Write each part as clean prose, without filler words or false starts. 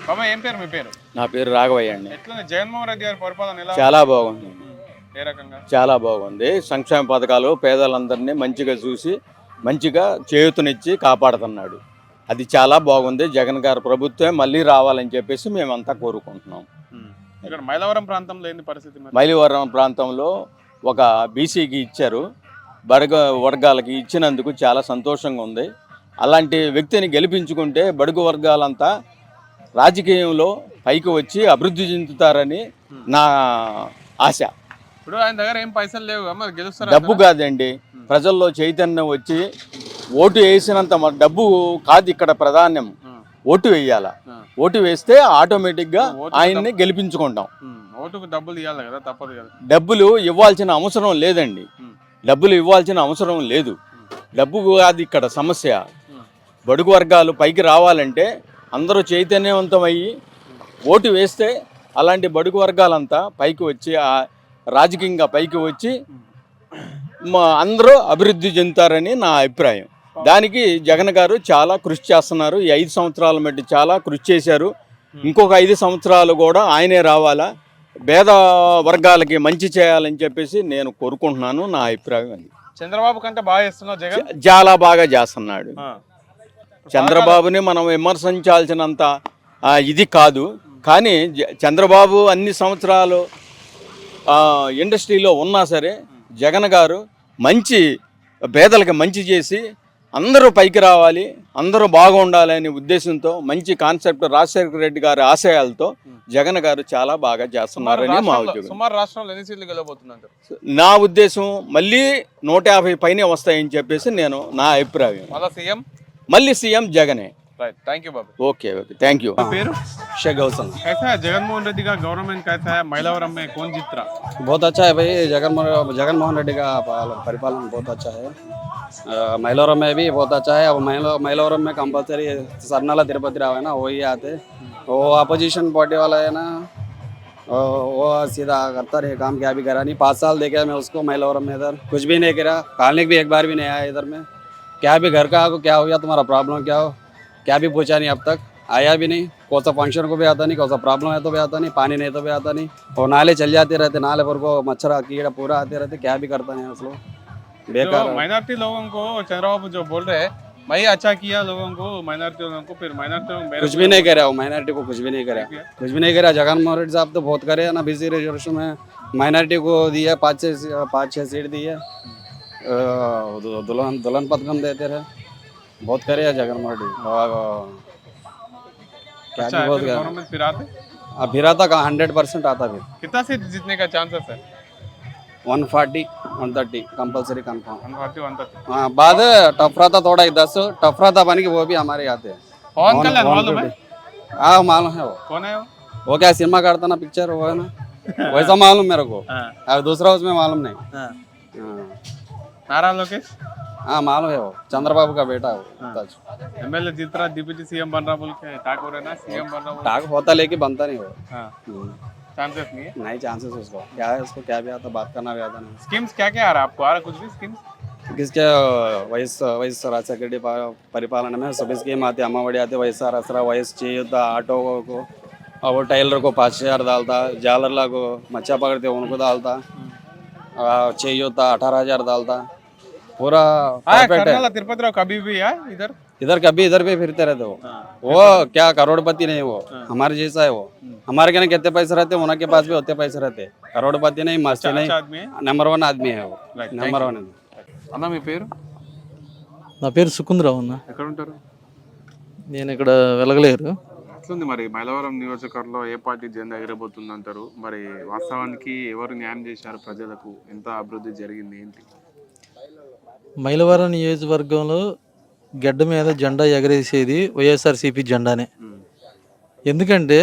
బాబా ఏం పేరు మీ పేరు? నా పేరు రాఘవయ్య అండి. ఎట్లా జగన్మోహన్ రెడ్డి గారి పరిపాలన ఎలా? చాలా బాగుంది. ఏ రకంగా? చాలా బాగుంది. సంక్షేమ పథకాలు పేదలందరినీ మంచిగా చూసి మంచిగా చేయూతనిచ్చి కాపాడుతున్నాడు. అది చాలా బాగుంది. జగన్ గారి ప్రభుత్వం మళ్ళీ రావాలని చెప్పేసి మేమంతా కోరుకుంటున్నాం. ఇక్కడ మైలవరం ప్రాంతంలో ఏంది పరిస్థితి? మైలవరం ప్రాంతంలో ఒక బీసీకి ఇచ్చారు, బడుగు వర్గాలకి ఇచ్చినందుకు చాలా సంతోషంగా ఉంది. అలాంటి వ్యక్తిని గెలిపించుకుంటే బడుగు వర్గాలంతా రాజకీయంలో పైకి వచ్చి అభివృద్ధి చెందుతారని నా ఆశ. ఇప్పుడు ఆయన దగ్గర ఏం పైసలు లేవు, మరి గెలుస్తారు. డబ్బు కాదండి, ప్రజల్లో చైతన్యం వచ్చి ఓటు వేసినంత డబ్బు కాదు ఇక్కడ ప్రధానం. ఓటు వేయాల, ఓటు వేస్తే ఆటోమేటిక్గా ఆయన్ని గెలిపించుకుంటాం. ఓటుకు డబ్బులు ఇవ్వాలి కదా, తప్పదు కదా. డబ్బులు ఇవ్వాల్సిన అవసరం లేదండి, డబ్బులు ఇవ్వాల్సిన అవసరం లేదు. డబ్బు కాదు ఇక్కడ సమస్య. బడుగు వర్గాలు పైకి రావాలంటే అందరూ చైతన్యవంతమయ్యి ఓటు వేస్తే అలాంటి బడుగు వర్గాలంతా పైకి వచ్చి రాజకీయంగా పైకి వచ్చి అందరూ అభివృద్ధి చెందుతారని నా అభిప్రాయం. దానికి జగన్ గారు చాలా కృషి చేస్తున్నారు. ఈ 5 సంవత్సరాల మట్టి చాలా కృషి చేశారు. ఇంకొక 5 సంవత్సరాలు కూడా ఆయనే రావాలా, పేద వర్గాలకి మంచి చేయాలని చెప్పేసి నేను కోరుకుంటున్నాను. నా అభిప్రాయం అది. చంద్రబాబు కంటే బాగా చేస్తున్నాడు జగన్. చాలా బాగా చేస్తున్నాడు. చంద్రబాబుని మనం విమర్శించాల్సినంత ఇది కాదు, కానీ చంద్రబాబు అన్ని సంవత్సరాలు ఇండస్ట్రీలో ఉన్నా సరే జగన్ గారు మంచి పేదలకి మంచి చేసి అందరూ పైకి రావాలి, అందరూ బాగుండాలి అనే ఉద్దేశంతో మంచి కాన్సెప్ట్ రాజశేఖర రెడ్డి గారి ఆశయాలతో జగన్ గారు చాలా బాగా చేస్తున్నారని మా ఉద్యోగం. సుమారు రాష్ట్రంలో ఎన్ని సీట్లు గెలవబోతున్నారు? నా ఉద్దేశం మళ్ళీ 150 పైనే వస్తాయని చెప్పేసి నేను నా అభిప్రాయం. మళ్ళీ సీఎం జగనే. थैंक यू बाबू. Okay okay thank you. Sheikh Gausal. कैसा है जगनमोहन रेड्डी का गवर्नमेंट, कैसा है मैलावरम में कौन जीत रहा? बहुत अच्छा है भाई, जगनमोहन रेड्डी का परिपालन बहुत अच्छा है. मैलावरम में भी बहुत अच्छा है. अब मैलावरम में कंपलसरी सरनाला तिरुपति राव है ना, वही आते. वो अपोजिशन पार्टी वाला है ना, वो सीधा करता रहे काम, क्या भी करा नहीं. 5 साल देखा मैं उसको मैलावरम में, इधर कुछ भी नहीं करा, कालने भी एक बार भी नहीं आया इधर में. क्या भी घर का क्या हो गया, तुम्हारा प्रॉब्लम क्या हो, क्या भी पूछा नहीं अब तक, आया भी नहीं. कौन सा फंक्शन को भी आता नहीं, कौन सा प्रॉब्लम है तो भी आता नहीं, पानी नहीं तो भी आता नहीं. और नाले चल जाते रहते, नाले पर को मच्छर कीड़ा पूरा आते रहते, क्या भी करता नहीं उस लोग. बेकार माइनॉरिटी लोगों को चंद्रबाबू जो बोल रहे हैं भाई अच्छा किया लोगों को, माइनॉरिटी लोगों को, फिर माइनॉरिटी कुछ भी नहीं करा. वो माइनॉरिटी को कुछ भी नहीं करा, कुछ भी नहीं करा. जगनमोहन रेड्डी साहब तो बहुत करे ना, बीसी रिजर्वेशन में माइनॉरिटी को दिया 5-6 सीट दी है. दुल्हन पथकम देते रहे, बहुत करे जगनमोहन रेड्डी. क्या अच्छा बहुत फिर आते? अब फिर आता कहाँ 100% आता. फिर कितना सीट जीतने का चांसेस है? 140-130 कंपलसरी कंफर्म. 140-130. हाँ, बाद टफ रहता थोड़ा, 10 टफ रहता बन के वो भी हमारे आते हैं. पवन कल्याण मालूम है? हाँ मालूम है. कौन है वो क्या सिनेमा करता ना, पिक्चर वो है ना, वैसा मालूम मेरे को. अब दूसरा उसमें मालूम नहीं. नारा लोकेश? हाँ मालूम है, वो चंद्रबाबू का बेटा है. एमएलए जीत रहा, डिप्टी सीएम बन रहा बोल के टाक हो रहा है ना, सीएम बन रहा. टाक होता लेके बनता नहीं वो. चांसेस नहीं है? नहीं चांसेस उसको. क्या है उसको, क्या भी आता, बात करना भी आता नहीं. स्कीम्स क्या क्या आ रहा है आपको? आ रहा कुछ भी स्कीम्स? किसके वयस राजशेखर रेड्डी परिपालन में सभी स्कीम आते, अम्मावड़ी आते, वैसा रसरा वयस चाहिए होता, ऑटो को और वो टाइलर को 5,000 डालता, जालरला को मच्छा पकड़ते उनको डालता, चाहिए होता 18,000 डालता. पूरा तिरुपति राव कभी भी है इधर कभी इधर भी फिरते रहते वो क्या करोड़पति नहीं, वो हमारे जैसा है. वो हमारे के कितने पैसे रहते, उनके पास भी उतने पैसे रहते. करोड़पति नहीं, मस्ती नहीं, नंबर 1 आदमी है वो. नंबर 1. అన్న మీ పేరు? నా పేరు సుకుందరావు అన్న. ఎక్కడ ఉంటారు? నేను ఇక్కడ వెలగలేరు. ఎట్లుంది మరి మైలవరం నియోజకవర్గంలో ఏ పార్టీ జెండా ఎగరబోతుంది అంటారు? మరి వాస్తవానికి ఎవరు న్యాయం చేశారు ప్రజలకు? ఎంత అభివృద్ధి జరిగింది ఏంటి? మైలవరం నియోజకవర్గంలో గడ్డ మీద జెండా ఎగరేసేది వైఎస్ఆర్సీపీ జెండానే. ఎందుకంటే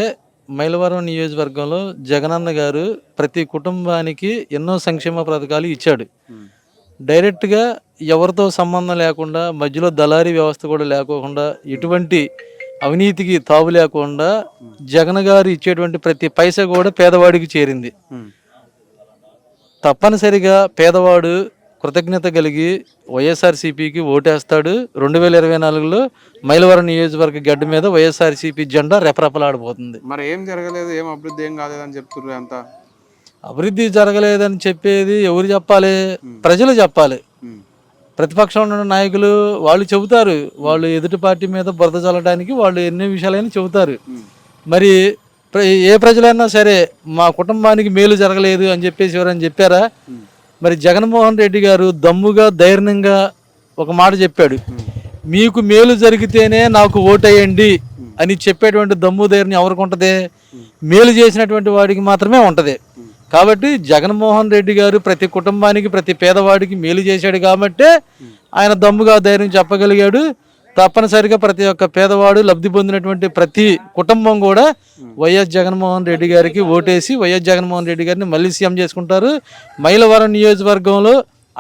మైలవరం నియోజకవర్గంలో జగనన్న గారు ప్రతి కుటుంబానికి ఎన్నో సంక్షేమ పథకాలు ఇచ్చాడు. డైరెక్ట్గా ఎవరితో సంబంధం లేకుండా, మధ్యలో దళారీ వ్యవస్థ కూడా లేకోకుండా, ఎటువంటి అవినీతికి తావు లేకుండా జగన్ గారు ఇచ్చేటువంటి ప్రతి పైసా కూడా పేదవాడికి చేరింది. తప్పనిసరిగా పేదవాడు కృతజ్ఞత కలిగి వైఎస్ఆర్సీపీకి ఓటేస్తాడు. 2024లో మైలవరం నియోజకవర్గ గడ్డ మీద వైఎస్ఆర్సీపీ జెండా రెపరెపలాడిపోతుంది. మరి ఏం జరగలేదు, ఏం అభివృద్ధి ఏం కాలేదని చెప్తున్నారు అంతా. అభివృద్ధి జరగలేదని చెప్పేది ఎవరు చెప్పాలి? ప్రజలు చెప్పాలి. ప్రతిపక్షంలో ఉన్న నాయకులు వాళ్ళు చెబుతారు, వాళ్ళు ఎదుటి పార్టీ మీద బురద చల్లడానికి వాళ్ళు ఎన్ని విషయాలైనా చెబుతారు. మరి ఏ ప్రజలైనా సరే మా కుటుంబానికి మేలు జరగలేదు అని చెప్పేసి ఎవరైనా చెప్పారా? మరి జగన్మోహన్ రెడ్డి గారు దమ్ముగా ధైర్యంగా ఒక మాట చెప్పాడు, మీకు మేలు జరిగితేనే నాకు ఓటేయండి అని చెప్పేటువంటి దమ్ము ధైర్యం ఎవరికి ఉంటుంది? మేలు చేసినటువంటి వాడికి మాత్రమే ఉంటుంది. కాబట్టి జగన్మోహన్ రెడ్డి గారు ప్రతి కుటుంబానికి ప్రతి పేదవాడికి మేలు చేశాడు కాబట్టే ఆయన దమ్ముగా ధైర్యం చెప్పగలిగాడు. తప్పనిసరిగా ప్రతి ఒక్క పేదవాడు లబ్ధి పొందినటువంటి ప్రతి కుటుంబం కూడా వైఎస్ జగన్మోహన్ రెడ్డి గారికి ఓటేసి వైఎస్ జగన్మోహన్ రెడ్డి గారిని మళ్ళీ సీఎం చేసుకుంటారు. మైలవరం నియోజకవర్గంలో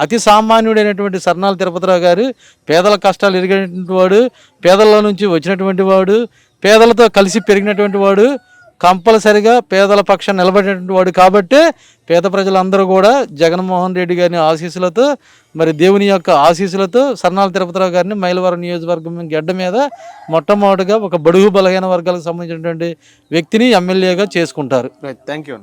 అతి సామాన్యుడైనటువంటి సర్నాల తిరుపతిరావు గారు పేదల కష్టాలు ఎరిగినటువంటి వాడు, పేదల నుంచి వచ్చినటువంటి వాడు, పేదలతో కలిసి పెరిగినటువంటి వాడు, కంపల్సరిగా పేదల పక్షాన్ని నిలబడినటువంటి వాడు. కాబట్టే పేద ప్రజలందరూ కూడా జగన్మోహన్ రెడ్డి గారిని ఆశీస్సులతో, మరి దేవుని యొక్క ఆశీస్సులతో సర్నాల తిరుపతిరావు గారిని మైలవరం నియోజకవర్గం గడ్డ మీద మొట్టమొదటిగా ఒక బడుగు బలహీన వర్గాలకు సంబంధించినటువంటి వ్యక్తిని ఎమ్మెల్యేగా చేసుకుంటారు. థ్యాంక్ యూ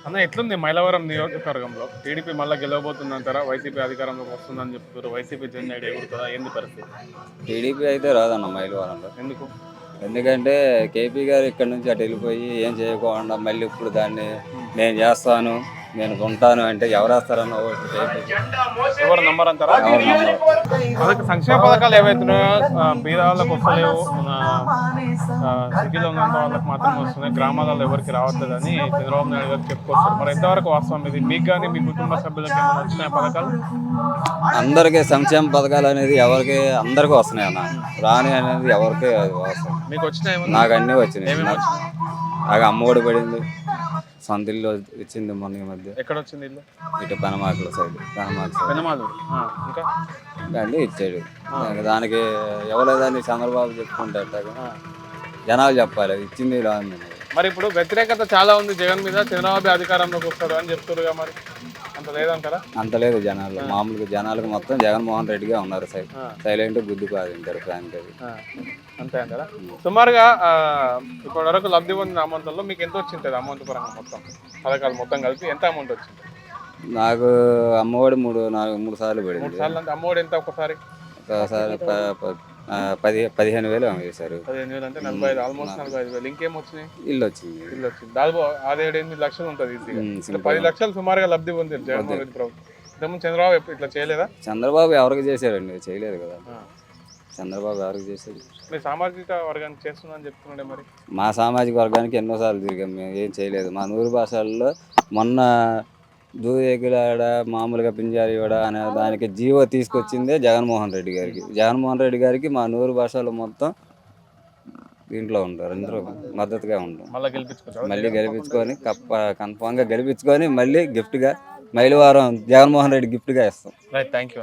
అన్న. ఎట్లుంది మైలవరం నియోజకవర్గంలో? టీడీపీ మళ్ళీ గెలవబోతుందంటారా? వైసీపీ అధికారంలోకి వస్తుందని చెప్తారు. వైసీపీ జెండా ఎగురుతుందా? ఏంది పరిస్థితి? టీడీపీ అయితే రాదన్న మైలవరంలో. ఎందుకు? ఎందుకంటే కేపీ గారు ఇక్కడ నుంచి అటు వెళ్ళిపోయి ఏం చేయకుండా మళ్ళీ ఇప్పుడు దాన్ని నేను చేస్తాను, నేను ఉంటాను అంటే ఎవరు వేస్తారన్న ఓటు? ఎవరు నంబర్ అంటారా? ఎవరు నమ్మరు. అదొక సంక్షేమ పథకాలు ఏవైతున్నాయో బీద వాళ్ళకి వస్తలేవు, సిటీలో ఉన్నంత వాళ్ళకి మాత్రం వస్తున్నాయి, గ్రామాలలో ఎవరికి రావట్లేదని చంద్రబాబు నాయుడు గారు చెప్పుకొస్తారు. మరి ఎంతవరకు వాస్తవం ఇది? మీకు కానీ మీ కుటుంబ సభ్యులకి ఏమైనా వచ్చినాయి పథకాలు? అందరికీ సంక్షేమ పథకాలు అనేది ఎవరికి అందరికీ వస్తున్నాయి అన్న, రాని అనేది ఎవరికి అది వస్తుంది. మీకు వచ్చినాయి? నాకు అన్నీ వచ్చినాయి. నాకు అమ్మఒడి పడింది, సొంత ఇల్లు ఇచ్చింది మొన్న ఈ మధ్య. ఎక్కడ వచ్చింది ఇల్లు? ఇటు పెనమాకుల సైడ్, పెనమాలూరు. ఇంకా అన్నీ ఇచ్చాడు. దానికి ఎవలేదని చంద్రబాబు చెప్పుకుంటాడు, జనాలు చెప్పాలి ఇచ్చింది ఇలా ఉంది. మరి ఇప్పుడు వ్యతిరేకత చాలా ఉంది జగన్ మీద, చంద్రబాబు అధికారంలోకి వస్తాడు అని చెప్తారుగా, మరి అంత లేదంటారా? అంత లేదు జనాలు, మామూలుగా జనాలకు మొత్తం జగన్మోహన్ రెడ్డిగా ఉన్నారు. సైలెంట్ గుద్దు కాదు ఇంటారు ఫ్రాంక్ అది. అంతే అంటారా? సుమారుగా ఇప్పటి వరకు లబ్ధి పొందిన అమౌంట్లో మీకు ఎంత వచ్చింటుంది? అమౌంట్ పరంగా మొత్తం పథకాలు మొత్తం కలిపి ఎంత అమౌంట్ వచ్చింది? నాకు అమ్మఒడి మూడు సార్లు పడింది. 3 సార్లు అంటే అమ్మఒడి ఎంత? ఒకసారి 15,000 వేశారు. 15,000 అంటే 45, ఆల్మోస్ట్ 45,000. ఇంకేం వచ్చినాయి? ఇల్లు వచ్చింది. దాదాపు 6-8 లక్షలు ఉంటుంది ఈజీగా. 10 లక్షలు సుమారుగా లబ్ధి పొందారు జగన్మోహన్ రెడ్డి ప్రభుత్వం. ఇంతకుముందు చంద్రబాబు ఇట్లా చేయలేదా? చంద్రబాబు ఎవరికి చేశారండి? చేయలేదు కదా. చంద్రబాబు ఎవరికి చేశారు? మీ సామాజిక వర్గానికి చేస్తున్నా అని చెప్తున్నాడే. మరి మా సామాజిక వర్గానికి ఎన్నోసార్లు తిరిగాం, మేము ఏం చేయలేదు. మా నూరు భాషల్లో మొన్న దూదేగులాడ మామూలుగా పింజారీవాడ అనే దానికి జీవో తీసుకొచ్చిందే జగన్మోహన్ రెడ్డి గారికి. జగన్మోహన్ రెడ్డి గారికి మా నూరు భాషలో మొత్తం దీంట్లో ఉంటారు, అందరూ మద్దతుగా ఉంటాం. మళ్ళీ గెలిపించుకొని కన్ఫామ్గా గెలిపించుకొని మళ్ళీ గిఫ్ట్గా మైలవరం జగన్మోహన్ రెడ్డి గిఫ్ట్గా ఇస్తాం. Right, thank you.